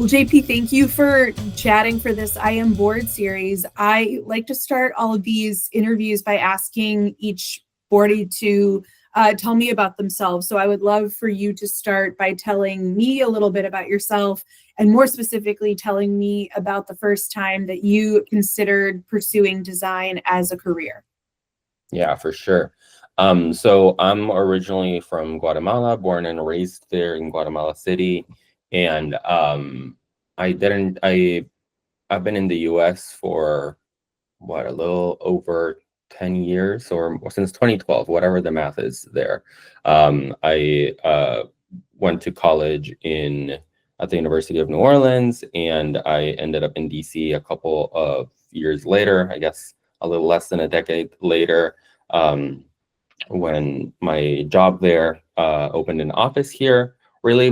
Well, JP, thank you for chatting for this I Am Board series. I like to start all of these interviews by asking each boardie to tell me about themselves. So I would love for you to start by telling me a little bit about yourself, and more specifically, telling me about the first time that you considered pursuing design as a career. Yeah, for sure. So I'm originally from Guatemala, born and raised there in Guatemala City. And I've been in the US for what, a little over 10 years, or since 2012, whatever the math is there. I went to college at the University of New Orleans, and I ended up in DC a couple of years later, I guess a little less than a decade later, when my job there opened an office here. Really,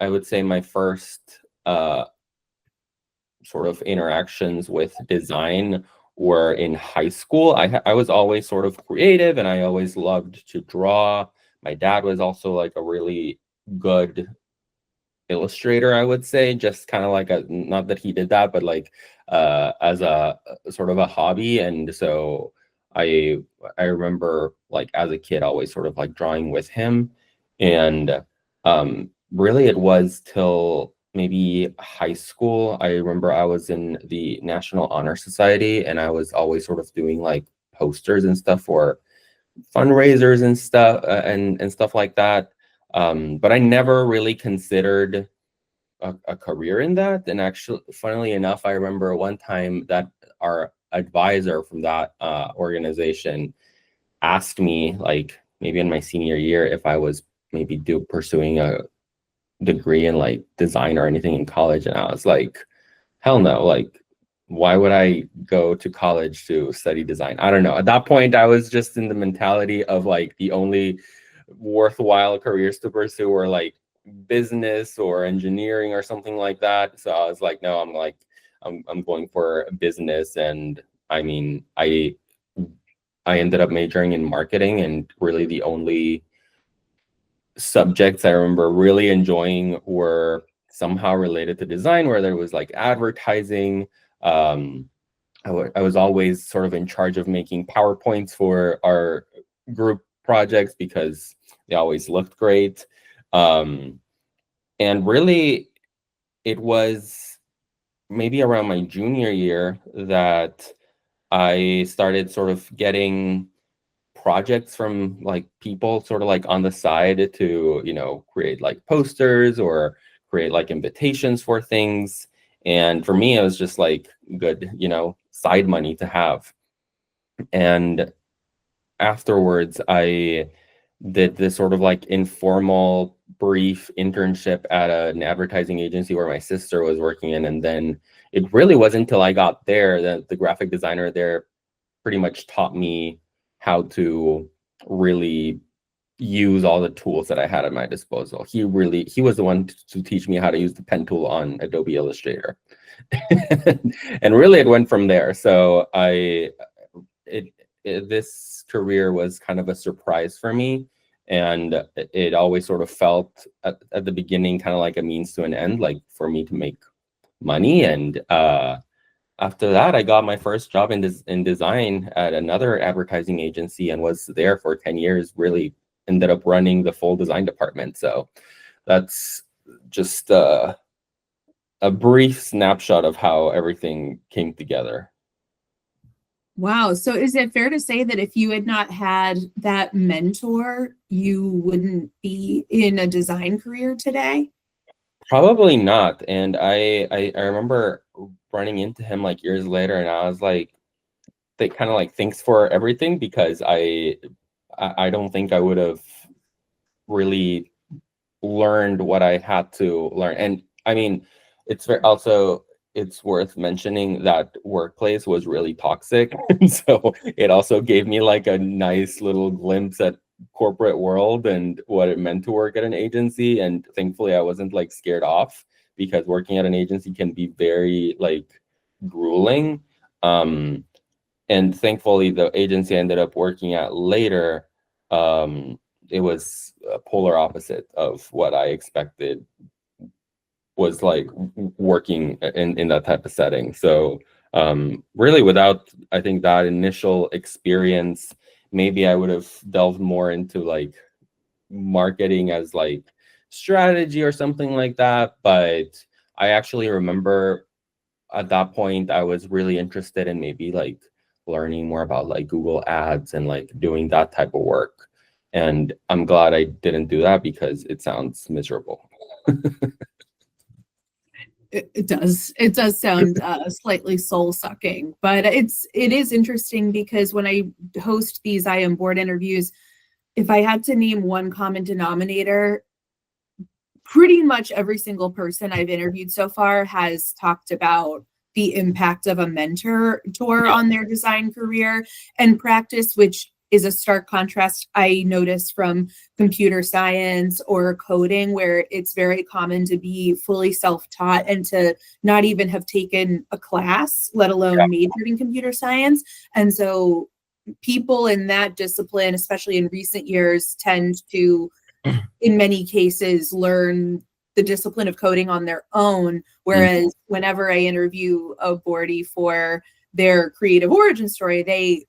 I would say my first sort of interactions with design were in high school. I was always sort of creative, and I always loved to draw. My dad was also like a really good illustrator, I would say, just kind of like not that he did that, but like as a sort of a hobby. And so I remember, like, as a kid, always sort of like drawing with him. And really it was till maybe high school. I remember I was in the National Honor Society, and I was always sort of doing like posters and stuff for fundraisers and stuff, and stuff like that. But I never really considered a career in that. And actually, funnily enough, I remember one time that our advisor from that organization asked me, like maybe in my senior year, if I was maybe pursuing a degree in like design or anything in college. And I was like, hell no. Like, why would I go to college to study design? I don't know. At that point, I was just in the mentality of like the only worthwhile careers to pursue were like business or engineering or something like that. So I was like, no, I'm going for business. And I mean, I ended up majoring in marketing, and really the only subjects I remember really enjoying were somehow related to design, where there was like advertising. I was always sort of in charge of making PowerPoints for our group projects because they always looked great. And really, it was maybe around my junior year that I started sort of getting projects from like people sort of like on the side to, create like posters or create like invitations for things. And for me, it was just like good, side money to have. And afterwards, I did this sort of like informal brief internship at an advertising agency where my sister was working in. And then it really wasn't until I got there that the graphic designer there pretty much taught me how to really use all the tools that I had at my disposal. He was the one to teach me how to use the pen tool on Adobe Illustrator. And really it went from there. So this career was kind of a surprise for me, and it always sort of felt at the beginning kind of like a means to an end, like for me to make money. And after that, I got my first job in design at another advertising agency and was there for 10 years, really ended up running the full design department. So that's just a brief snapshot of how everything came together. Wow. So is it fair to say that if you had not had that mentor, you wouldn't be in a design career today? Probably not. And I remember running into him like years later, and I was like, they kind of like, thanks for everything, because I don't think I would have really learned what I had to learn. And I mean, it's worth mentioning that workplace was really toxic. So it also gave me like a nice little glimpse at corporate world and what it meant to work at an agency. And thankfully I wasn't like scared off, because working at an agency can be very like grueling. And thankfully the agency I ended up working at later, it was a polar opposite of what I expected was like working in that type of setting. So really without, I think, that initial experience, maybe I would have delved more into like marketing as like strategy or something like that. But I actually remember at that point I was really interested in maybe like learning more about like Google Ads and like doing that type of work. And I'm glad I didn't do that because it sounds miserable. It does. It does sound slightly soul sucking, but it is interesting because when I host these I Am Board interviews, if I had to name one common denominator, pretty much every single person I've interviewed so far has talked about the impact of a mentor on their design career and practice, which is a stark contrast I notice from computer science or coding, where it's very common to be fully self-taught and to not even have taken a class, let alone majored in computer science. And so people in that discipline, especially in recent years, tend to, in many cases, learn the discipline of coding on their own. Whereas whenever I interview a boardie for their creative origin story, they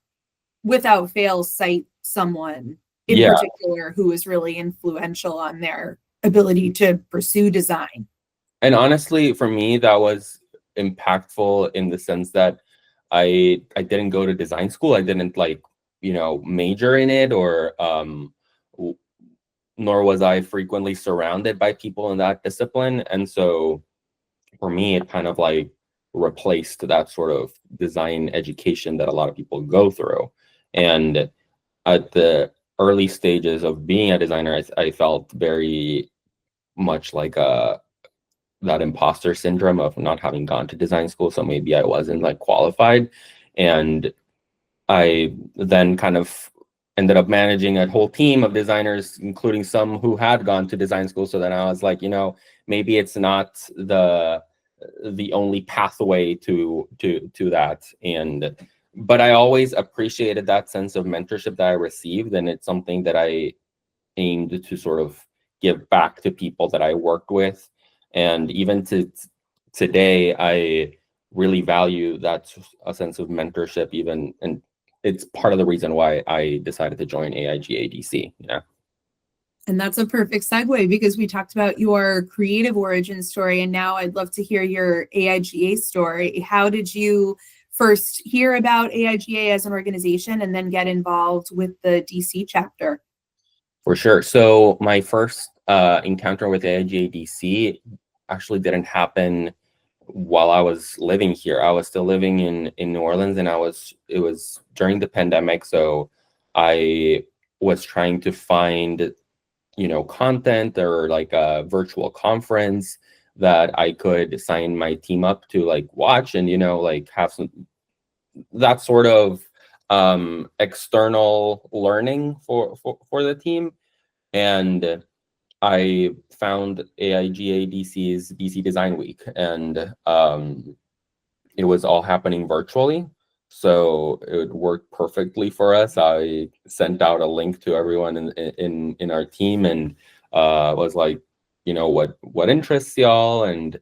without fail cite someone in particular who was really influential on their ability to pursue design. And honestly, for me, that was impactful in the sense that I didn't go to design school. I didn't like, major in it, or nor was I frequently surrounded by people in that discipline. And so for me, it kind of like replaced that sort of design education that a lot of people go through. And at the early stages of being a designer, I felt very much like that imposter syndrome of not having gone to design school. So maybe I wasn't like qualified. And I then kind of ended up managing a whole team of designers, including some who had gone to design school. So then I was like, maybe it's not the only pathway to that. But I always appreciated that sense of mentorship that I received, and it's something that I aimed to sort of give back to people that I worked with. And even to today, I really value that a sense of mentorship, even, and it's part of the reason why I decided to join AIGA DC. And that's a perfect segue, because we talked about your creative origin story, and now I'd love to hear your AIGA story. How did you first hear about AIGA as an organization and then get involved with the DC chapter? For sure. So my first encounter with AIGA DC actually didn't happen while I was living here. I was still living in New Orleans, and it was during the pandemic. So I was trying to find, content or like a virtual conference that I could sign my team up to like watch and, like have some, that sort of external learning for the team. And I found AIGA DC's DC Design Week, and it was all happening virtually. So it worked perfectly for us. I sent out a link to everyone in our team, and was like, what interests y'all? And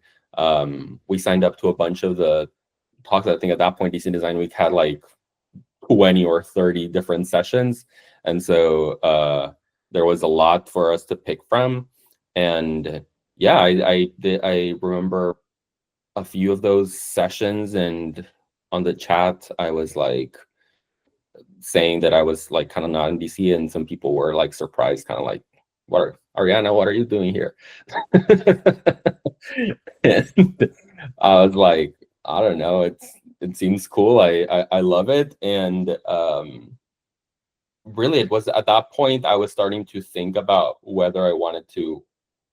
we signed up to a bunch of the talks. I think at that point, DC Design Week had like 20 or 30 different sessions. And so there was a lot for us to pick from. And yeah, I remember a few of those sessions, and on the chat, I was like saying that I was like kind of not in DC, and some people were like surprised, kind of like, Ariana, what are you doing here? And I was like, I don't know, it seems cool. I love it. And really, it was at that point I was starting to think about whether I wanted to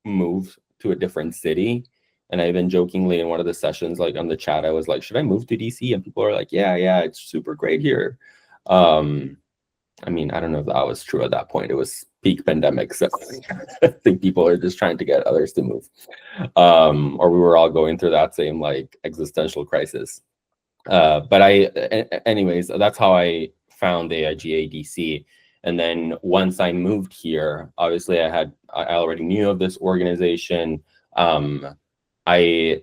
move to a different city. And I even jokingly in one of the sessions, like on the chat, I was like, should I move to DC? And people are like, yeah, it's super great here. I mean, I don't know if that was true at that point. It was peak pandemic. So I think people are just trying to get others to move. Or we were all going through that same like existential crisis. But anyways, that's how I found AIGA DC. And then once I moved here, obviously I already knew of this organization. I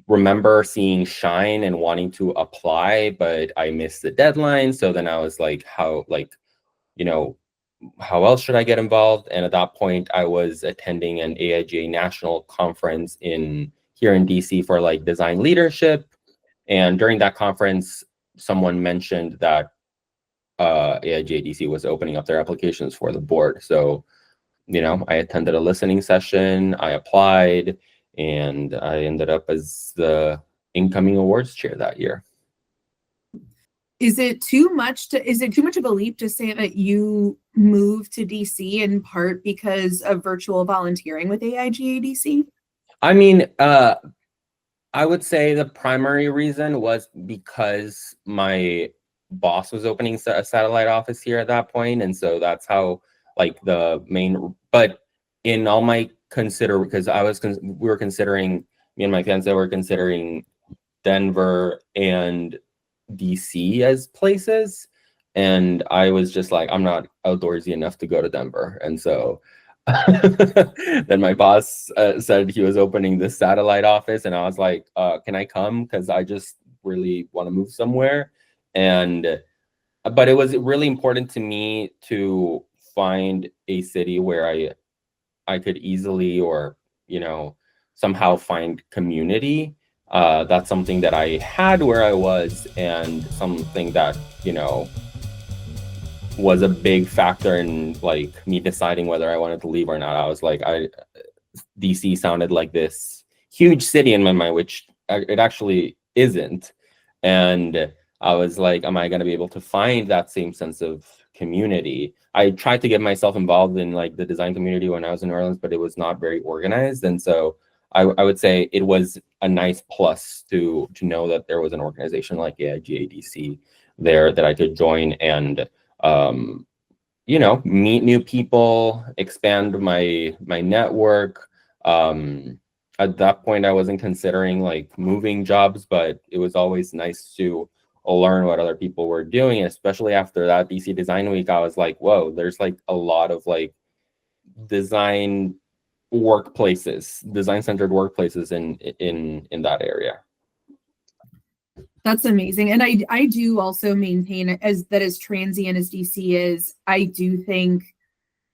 remember seeing Shine and wanting to apply, but I missed the deadline. So then I was like, you know, how else should I get involved? And at that point, I was attending an AIGA national conference here in DC for like design leadership. And during that conference, someone mentioned that AIGA DC was opening up their applications for the board. So, I attended a listening session, I applied, and I ended up as the incoming awards chair that year. Is it too much of a leap to say that you moved to DC in part because of virtual volunteering with AIGA DC? I mean, I would say the primary reason was because my boss was opening a satellite office here at that point, and so that's how like the main. But in all my because we were considering, me and my fiance were considering Denver and DC as places, and I was just like, I'm not outdoorsy enough to go to Denver, and so then my boss said he was opening this satellite office, and I was like, can I come, because I just really want to move somewhere. And but it was really important to me to find a city where I could easily, or somehow find community. That's something that I had where I was, and something that was a big factor in like me deciding whether I wanted to leave or not. I was like, DC sounded like this huge city in my mind, which it actually isn't. And I was like, am I going to be able to find that same sense of community? I tried to get myself involved in like the design community when I was in New Orleans, but it was not very organized. And so I would say it was a nice plus to know that there was an organization like AIGA DC there that I could join and meet new people, expand my network. At that point, I wasn't considering like moving jobs, but it was always nice to learn what other people were doing. Especially after that DC Design Week, I was like, whoa, there's like a lot of like design centered workplaces in that area. That's amazing. And I do also maintain as transient as DC is, I do think,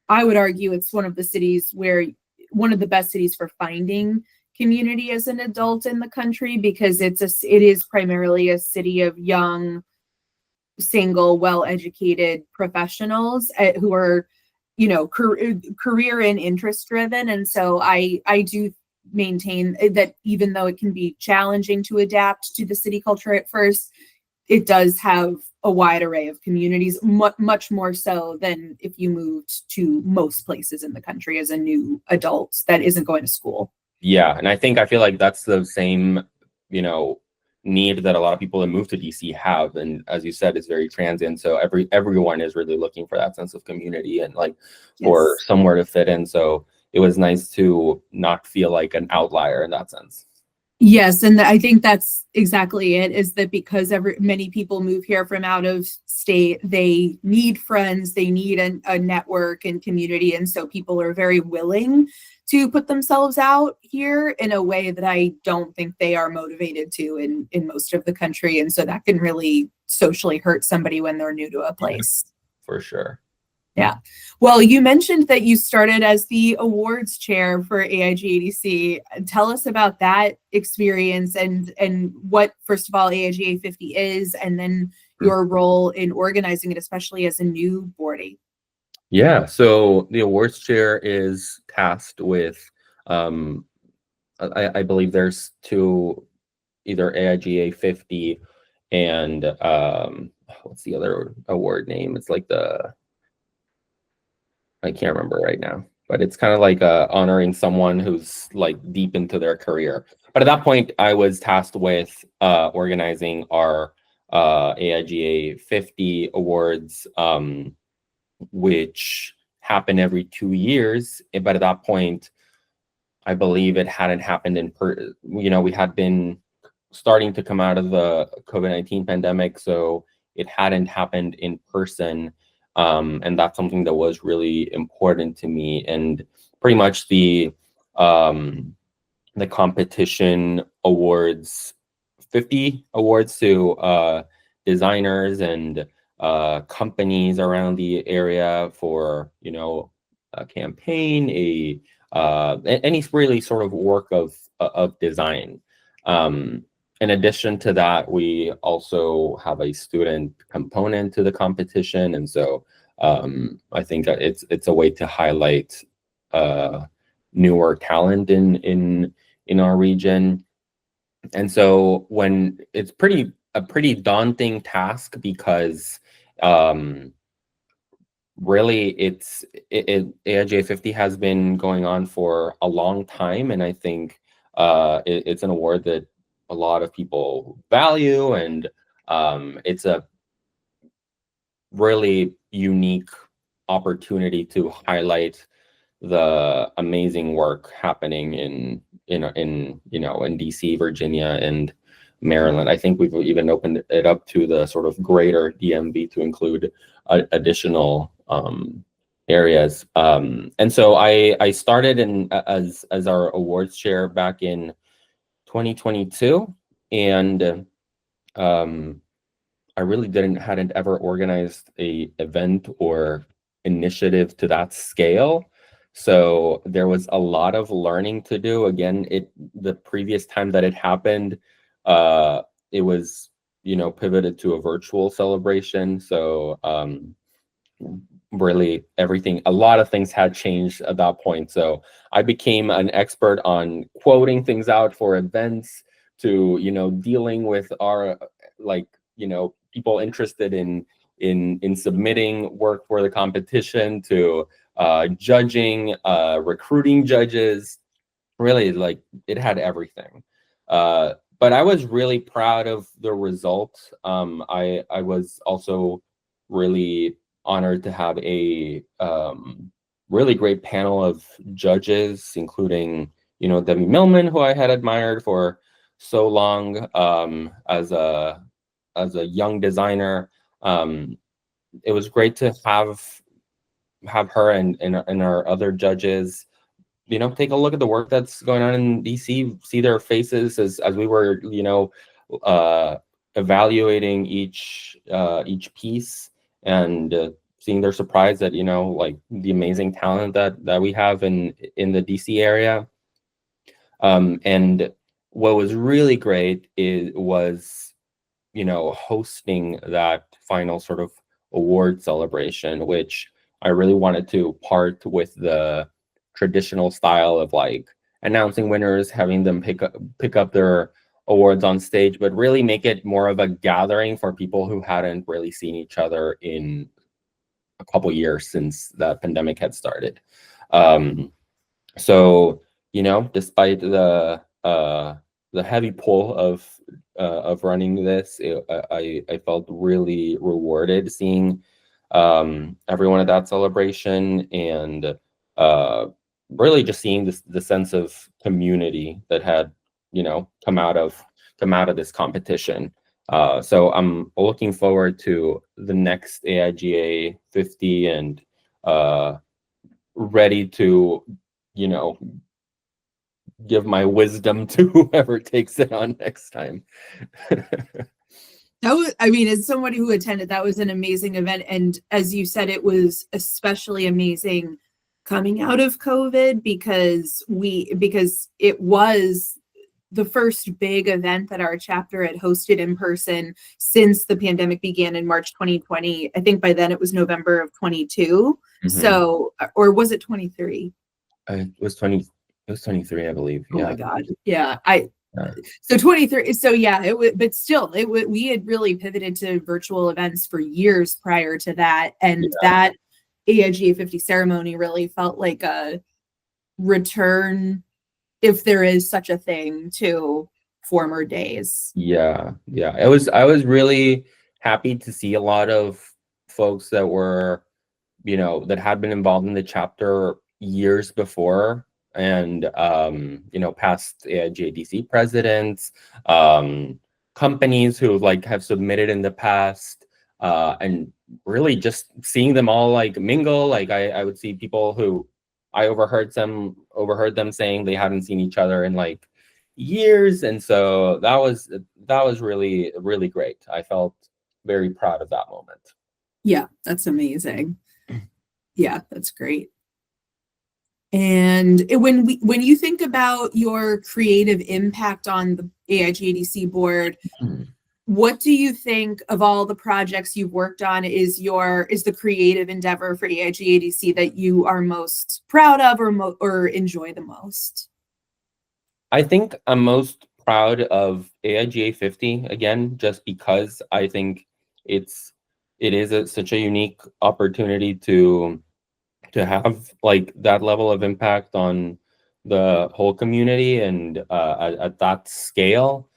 I would argue it's one of the best cities for finding community as an adult in the country, because it is primarily a city of young, single, well-educated professionals who are, career and interest driven. And so I do maintain that even though it can be challenging to adapt to the city culture at first, it does have a wide array of communities, much more so than if you moved to most places in the country as a new adult that isn't going to school. Yeah, and I feel like that's the same, need that a lot of people that move to DC have, and as you said, it's very transient. So everyone is really looking for that sense of community and like for somewhere to fit in. So it was nice to not feel like an outlier in that sense. Yes, and I think that's exactly it, is that because many people move here from out of state, they need friends, they need a network and community, and so people are very willing to put themselves out here in a way that I don't think they are motivated to in most of the country, and so that can really socially hurt somebody when they're new to a place. For sure. Yeah. Well, you mentioned that you started as the awards chair for AIGA DC. Tell us about that experience and what, first of all, AIGA 50 is, and then your role in organizing it, especially as a new boardie. Yeah. So the awards chair is tasked with, I believe there's two, either AIGA 50 and what's the other award name? It's like I can't remember right now, but it's kind of like honoring someone who's like deep into their career. But at that point, I was tasked with organizing our AIGA 50 awards, which happen every 2 years. But at that point, I believe it hadn't happened we had been starting to come out of the COVID-19 pandemic, so it hadn't happened in person. And that's something that was really important to me. And pretty much the the competition awards 50 awards to designers and companies around the area for, you know, a campaign, any really sort of work of design. In addition to that, we also have a student component to the competition, and so I think that it's a way to highlight newer talent in our region. And so when it's a pretty daunting task, because really AIGA 50 has been going on for a long time, and I think it's an award that a lot of people value, and it's a really unique opportunity to highlight the amazing work happening in you know in DC, Virginia, and Maryland. I think we've even opened it up to the sort of greater DMV to include additional areas. And so I started as our awards chair back in 2022, and I really hadn't ever organized a event or initiative to that scale. So there was a lot of learning to do. Again, the previous time that it happened, it was, you know, pivoted to a virtual celebration. So really a lot of things had changed at that point. So I became an expert on quoting things out for events, to, you know, dealing with our, like, you know, people interested in submitting work for the competition, to judging, recruiting judges. Really, like, it had everything. But I was really proud of the result. I was also really honored to have a really great panel of judges, including, you know, Debbie Millman, who I had admired for so long as a young designer. It was great to have her and our other judges, you know, take a look at the work that's going on in DC, see their faces as we were, you know, evaluating each piece, and seeing their surprise at, you know, like, the amazing talent that we have in the DC area. And what was really great was, you know, hosting that final sort of award celebration, which I really wanted to part with the traditional style of, like, announcing winners, having them pick up their awards on stage, but really make it more of a gathering for people who hadn't really seen each other in a couple years since the pandemic had started. So, you know, despite the heavy pull of running this, I felt really rewarded seeing everyone at that celebration, and really just seeing the sense of community that had, you know, come out of this competition. So I'm looking forward to the next AIGA 50, and ready to, you know, give my wisdom to whoever takes it on next time. That was, I mean, as somebody who attended, that was an amazing event. And as you said, it was especially amazing coming out of COVID, because it was the first big event that our chapter had hosted in person since the pandemic began in March 2020. I think by then it was November of 22. Mm-hmm. So, or was it 23? It was 23, I believe. Oh yeah. my God. Yeah. So 23. So yeah, but still, we had really pivoted to virtual events for years prior to that. And that AIGA 50 ceremony really felt like a return, if there is such a thing, to former days. Yeah. I was really happy to see a lot of folks that were, you know, that had been involved in the chapter years before, and you know, past AIGA DC presidents, companies who, like, have submitted in the past, and really just seeing them all, like, mingle. Like, I would see people who I overheard them saying they hadn't seen each other in like years, and so that was really, really great. I felt very proud of that moment. Yeah, that's amazing. Yeah, that's great. And when you think about your creative impact on the AIGA DC board, what do you think of all the projects you've worked on is the creative endeavor for AIGA DC that you are most proud of or enjoy the most? I think I'm most proud of AIGA 50 again, just because I think it is such a unique opportunity to have like that level of impact on the whole community and at that scale.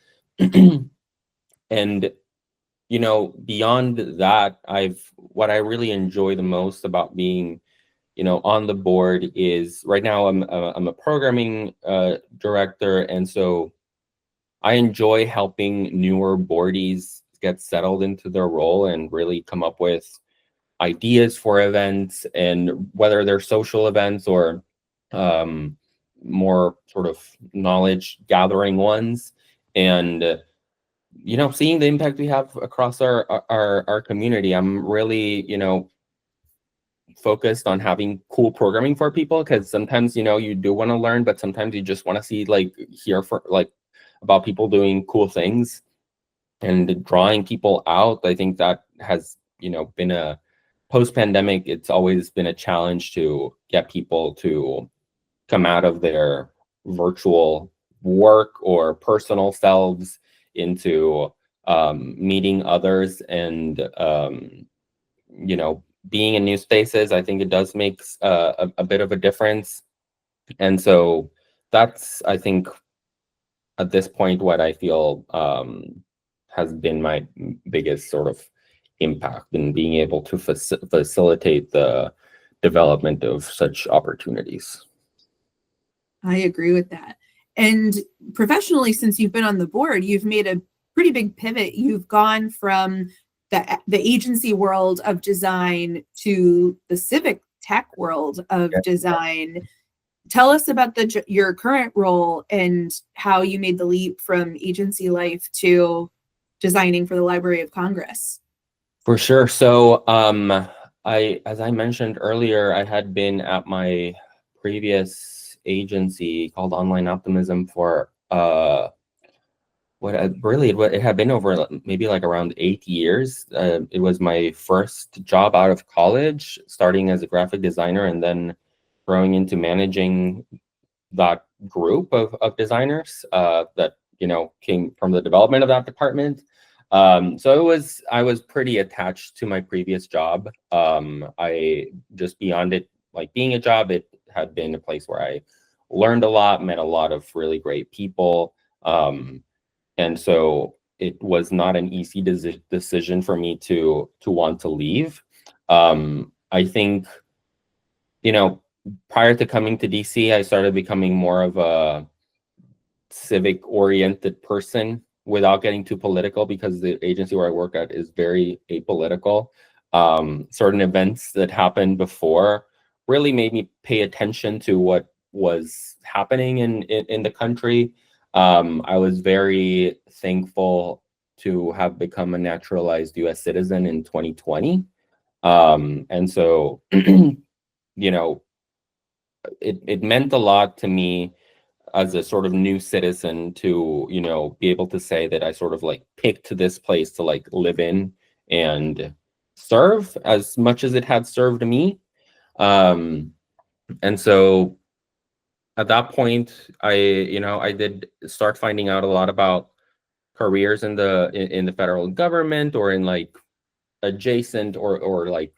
And beyond that, what I really enjoy the most about being on the board is right now I'm a programming director, and so I enjoy helping newer boardies get settled into their role and really come up with ideas for events, and whether they're social events or more sort of knowledge gathering ones, and seeing the impact we have across our community. I'm really focused on having cool programming for people, because sometimes you do want to learn, but sometimes you just want to hear about people doing cool things and drawing people out. I think that has been a post-pandemic, it's always been a challenge to get people to come out of their virtual work or personal selves into meeting others and being in new spaces. I think it does make a bit of a difference. And so that's, I think, at this point, what I feel has been my biggest sort of impact in being able to facilitate the development of such opportunities. I agree with that. And professionally, since you've been on the board, you've made a pretty big pivot. You've gone from the agency world of design to the civic tech world of design. Tell us about your current role and how you made the leap from agency life to designing for the Library of Congress. For sure. So as I mentioned earlier, I had been at my previous agency called Online Optimism for it had been over maybe like around 8 years. It was my first job out of college, starting as a graphic designer and then growing into managing that group of designers that came from the development of that department. So I was pretty attached to my previous job. I just, beyond it like being a job, it had been a place where I learned a lot, met a lot of really great people. And so it was not an easy decision for me to want to leave. I think, prior to coming to DC, I started becoming more of a civic oriented person without getting too political, because the agency where I work at is very apolitical. Certain events that happened before really made me pay attention to what was happening in the country. I was very thankful to have become a naturalized US citizen in 2020. And so, it meant a lot to me as a sort of new citizen to, be able to say that I sort of like picked this place to like live in and serve as much as it had served me. And so at that point, I did start finding out a lot about careers in the federal government, or in like adjacent or like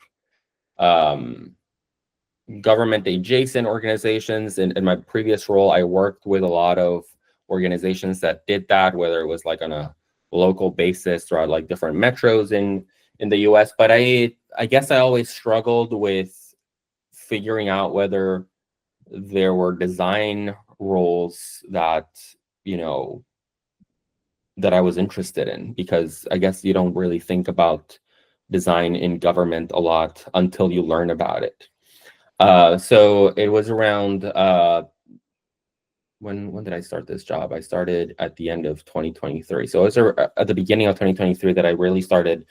government adjacent organizations. In my previous role, I worked with a lot of organizations that did that, whether it was like on a local basis throughout like different metros in the US. But I guess I always struggled with figuring out whether there were design roles that that I was interested in, because I guess you don't really think about design in government a lot until you learn about it. So it was around when did I start this job? I started at the end of 2023. So it was at the beginning of 2023 that I really started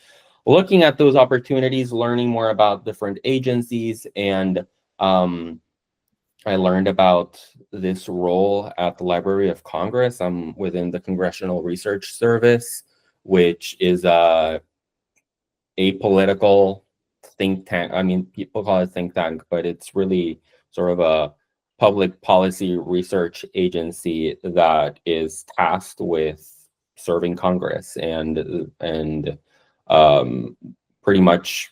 looking at those opportunities, learning more about different agencies, and I learned about this role at the Library of Congress. I'm within the Congressional Research Service, which is a apolitical think tank. I mean, people call it think tank, but it's really sort of a public policy research agency that is tasked with serving Congress and pretty much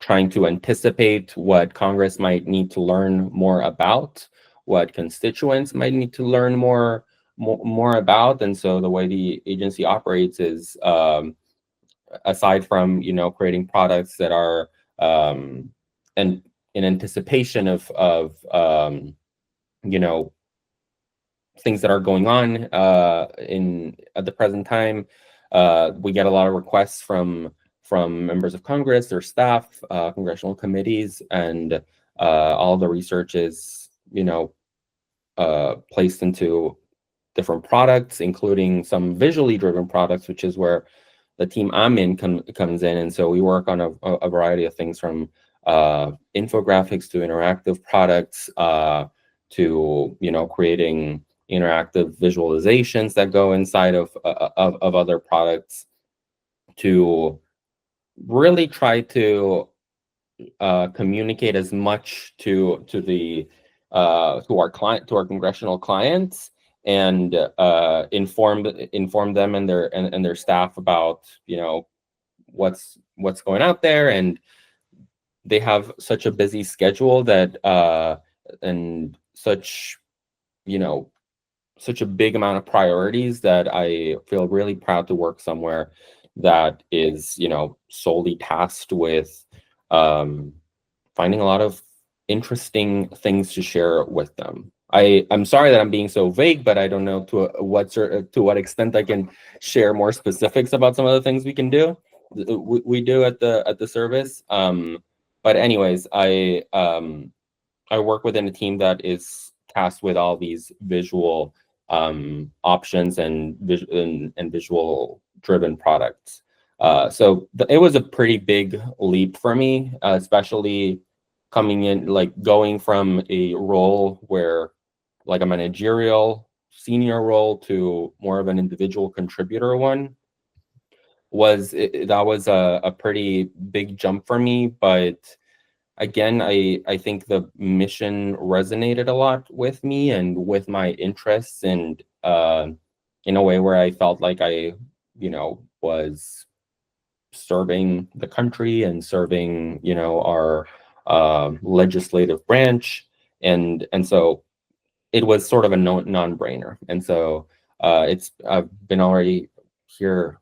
trying to anticipate what Congress might need to learn more about, what constituents might need to learn more about. And so the way the agency operates is, aside from creating products that are and in anticipation of things that are going on in at the present time, we get a lot of requests from members of Congress, their staff, congressional committees, and all the research is placed into different products, including some visually driven products, which is where the team I'm in comes in. And so we work on a variety of things, from infographics to interactive products, to creating interactive visualizations that go inside of other products, to really try to communicate as much to our congressional clients, and inform them and their staff about what's going out there. And they have such a busy schedule that and such such a big amount of priorities that I feel really proud to work somewhere that is solely tasked with finding a lot of interesting things to share with them. I'm sorry that I'm being so vague, but I don't know to what extent I can share more specifics about some of the things we can do. We do at the service. But anyways, I work within a team that is tasked with all these visual options and visual driven products. So it was a pretty big leap for me, especially coming in, going from a role where a managerial senior role to more of an individual contributor one. That was a pretty big jump for me. But again, I think the mission resonated a lot with me and with my interests, and in a way where I felt like I was serving the country and serving our legislative branch, and so it was sort of a non-brainer. And so I've been already here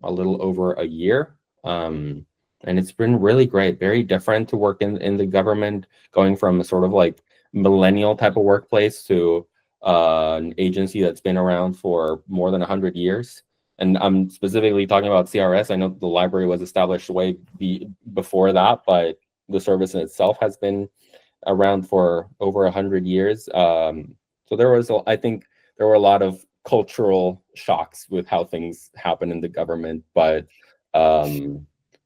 a little over a year, and it's been really great. Very different to work in the government, going from a sort of millennial type of workplace to an agency that's been around for more than 100 years. And I'm specifically talking about CRS. I know the library was established way before that, but the service in itself has been around for over 100 years. So I think there were a lot of cultural shocks with how things happen in the government, but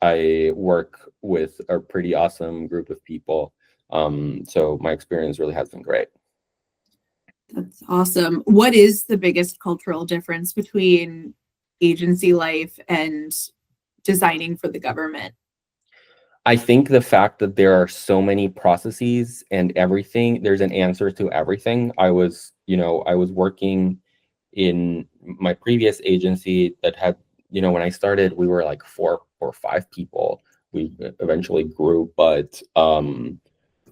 I work with a pretty awesome group of people. So my experience really has been great. That's awesome. What is the biggest cultural difference between agency life and designing for the government? I think the fact that there are so many processes and everything, there's an answer to everything. I was working in my previous agency that had, when I started, we were 4 or 5 people. We eventually grew, but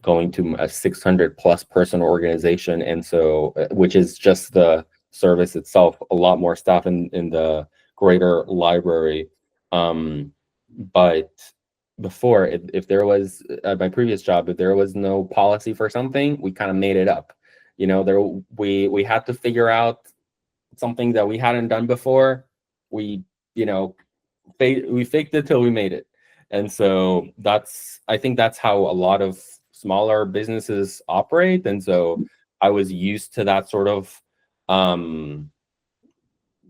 going to a 600 plus person organization. And so, which is just the service itself, a lot more staff in the greater library. But before, if there was, at my previous job, if there was no policy for something, we kind of made it up. We had to figure out something that we hadn't done before. We faked it till we made it. And so I think that's how a lot of smaller businesses operate. And so I was used to that sort of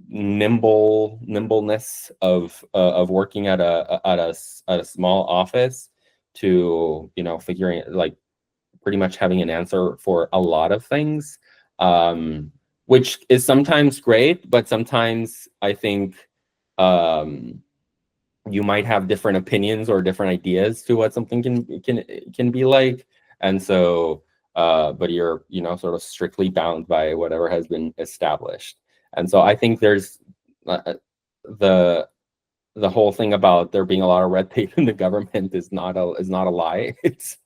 nimbleness of working at a small office, to, you know, figuring, like, pretty much having an answer for a lot of things, which is sometimes great, but sometimes I think you might have different opinions or different ideas to what something can be like. And so but you're, you know, sort of strictly bound by whatever has been established. And so I think there's the whole thing about there being a lot of red tape in the government is not a lie. It's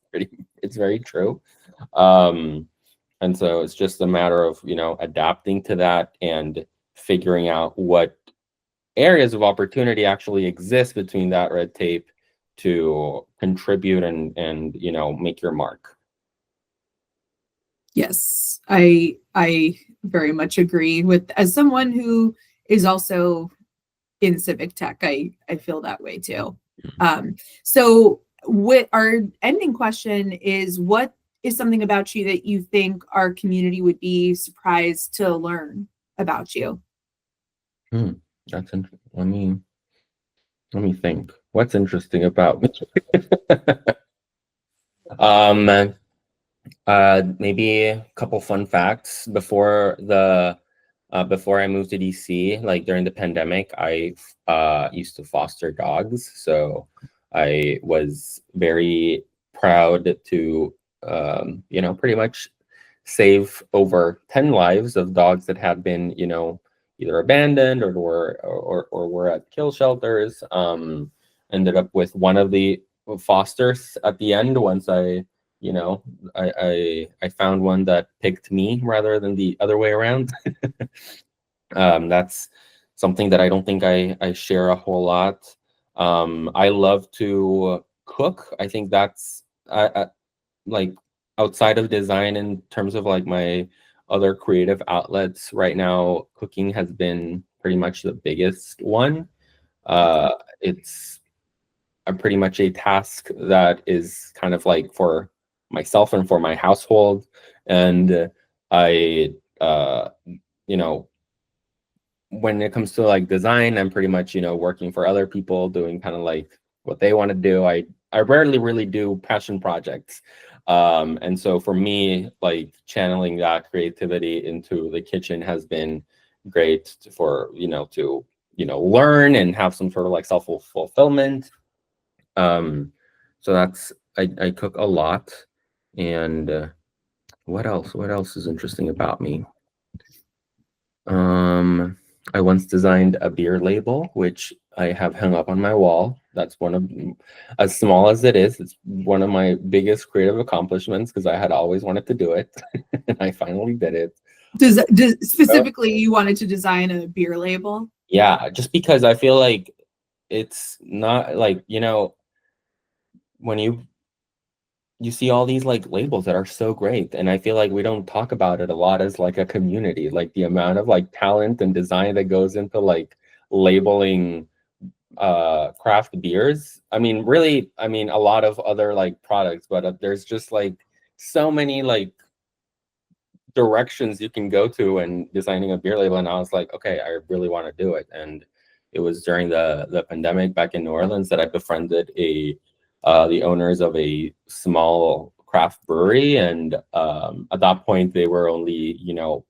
very true. And so it's just a matter of, you know, adapting to that and figuring out what areas of opportunity actually exist between that red tape to contribute and you know, make your mark. Yes, I very much agree with, as someone who is also in civic tech, I feel that way too. So what our ending question is, what is something about you that you think our community would be surprised to learn about you? That's interesting. Let me think. What's interesting about me? Maybe a couple fun facts. Before I moved to DC, like during the pandemic, I used to foster dogs. So I was very proud to, you know, pretty much save over 10 lives of dogs that had been, you know, either abandoned or were at kill shelters. Ended up with one of the fosters at the end, once I, you know, I found one that picked me rather than the other way around. That's something that I don't think I share a whole lot. I love to cook. I think that's like outside of design, in terms of like my other creative outlets right now, cooking has been pretty much the biggest one. It's pretty much a task that is kind of like for myself and for my household. And I, you know, when it comes to like design, I'm pretty much, you know, working for other people, doing kind of like what they want to do. I rarely really do passion projects. And so for me, like channeling that creativity into the kitchen has been great for, you know, to, you know, learn and have some sort of like self-fulfillment. So that's, I cook a lot. And what else is interesting about me? I once designed a beer label, which I have hung up on my wall. That's one of, as small as it is, it's one of my biggest creative accomplishments, because I had always wanted to do it and I finally did it. Specifically, you wanted to design a beer label? Yeah, just because I feel like it's not like, you know, when you see all these like labels that are so great, and I feel like we don't talk about it a lot as like a community, like the amount of like talent and design that goes into like labeling craft beers. I mean, really, I mean, a lot of other like products, but there's just like so many like directions you can go to when designing a beer label. And I was like, okay, I really want to do it. And it was during the pandemic back in New Orleans that I befriended the owners of a small craft brewery. And at that point, they were only, you know,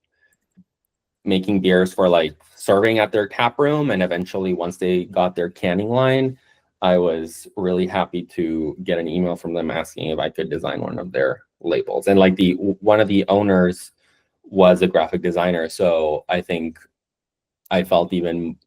making beers for like serving at their tap room. And eventually, once they got their canning line, I was really happy to get an email from them asking if I could design one of their labels. And like one of the owners was a graphic designer. So I think I felt even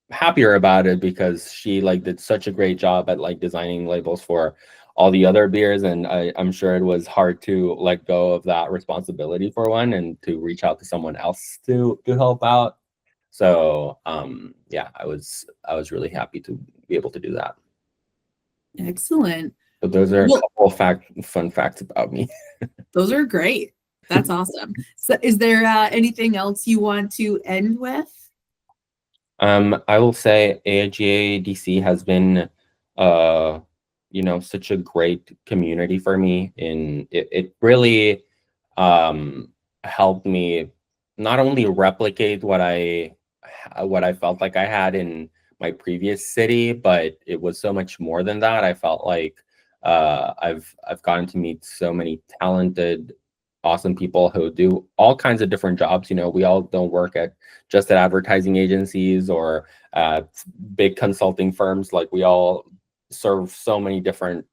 happier about it, because she like did such a great job at like designing labels for all the other beers. And I'm sure it was hard to let go of that responsibility for one and to reach out to someone else to help out. So yeah, I was really happy to be able to do that. Excellent. But those are a couple of fun facts about me. Those are great. That's awesome. So is there anything else you want to end with? I will say AIGA DC has been you such a great community for me. And it really helped me not only replicate what I felt like I had in my previous city, but it was so much more than that. I felt like I've gotten to meet so many talented, awesome people who do all kinds of different jobs. We all don't work just at advertising agencies or big consulting firms. Like, we all serve so many different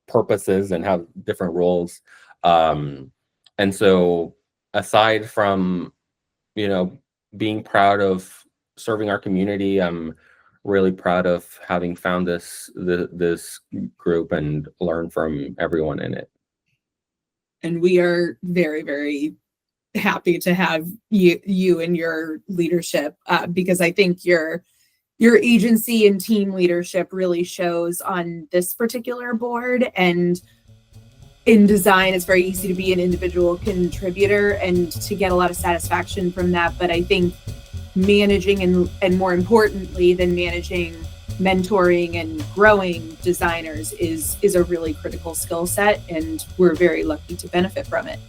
purposes and have different roles. And so aside from, being proud of serving our community, I'm really proud of having found this group and learn from everyone in it. And we are very, very happy to have you and your leadership, because I think your agency and team leadership really shows on this particular board. And in design, it's very easy to be an individual contributor and to get a lot of satisfaction from that. But I think managing and more importantly than managing, mentoring and growing designers is a really critical skill set, and we're very lucky to benefit from it.